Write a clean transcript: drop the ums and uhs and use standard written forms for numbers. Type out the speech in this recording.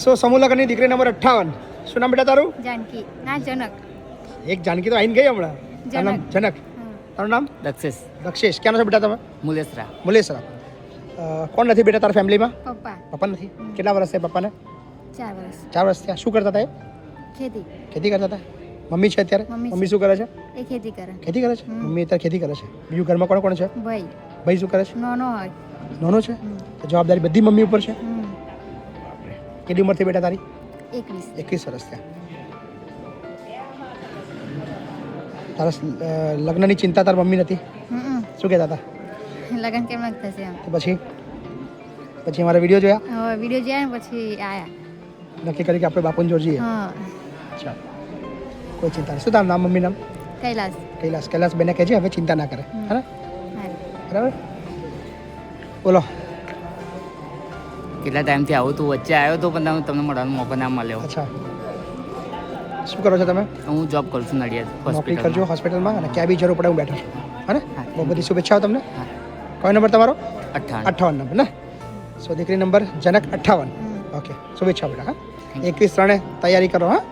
સો સમૂહ લગ્નની દીકરી નંબર 58. શું નામ બેટા તારું? जानकी ना जनक એક જાનકી તો આવીને ગઈ હમણાં. તારું નામ જનક. તારું નામ? દક્ષેશ દક્ષેશ. ક્યાંનો છો બેટા તમે? મુલેસરા મુલેસરા. કોણ નથી બેટા તારા ફેમિલીમાં? पप्पा પપ્પા નથી. કેટલા વર્ષ થયા પપ્પાને? 4 वर्ष 4 વર્ષ થયા. શું કરતા હતા એ? खेती ખેતી કરતા હતા. મમ્મી છે અત્યારે? મમ્મી છે. મમ્મી શું કરે છે? ए खेती करे ખેતી કરે છે. મમ્મી અત્યારે ખેતી કરે છે. બીજું ઘરમાં કોણ કોણ છે? भाई ભાઈ શું કરે છે? नोनो है નાનો છે. તો જવાબદારી બધી મમ્મી ઉપર છે. કેટલી ઉંમર થઈ બેટા તારી? 21 21 વર્ષ થયા. તારા લગ્નની ચિંતા તારા મમ્મી નથી? શું કહેતા હતા? लगन केम लगता છે આમ તો પછી અમારા વિડીયો જોયા, હવે વિડિયો જોયા ને પછી આયા નક્કી કર્યું કે આપણે બાપુને જોર જઈએ. હા અચ્છા, કોઈ ચિંતા નહીં. શું તારું નામ? મમ્મી નામ? કૈલાસ કૈલાસ બેને કહેજે હવે ચિંતા ના કરે. હે ને? હા બરાબર. બોલો. કેટલા ટાઈમથી આવું તું વચ્ચે આવ્યો તો પણ તમને મળવાનો મોકો ના મળ્યો. અચ્છા, શું કરો છો તમે? હું જોબ કરું છું નડિયાદ નોકરી હોસ્પિટલમાં. કરજો હોસ્પિટલમાં, અને ક્યાં બી જરૂર પડે હું બેઠો છું. હે ને? હા. બહુ બધી શુભેચ્છાઓ તમને. હા. કયો નંબર તમારો? 58 58 નંબર ને? સો દીકરી નંબર જનક 58. ઓકે, શુભેચ્છા બેટા. હા, 21 ત્રણે તૈયારી કરો. હા.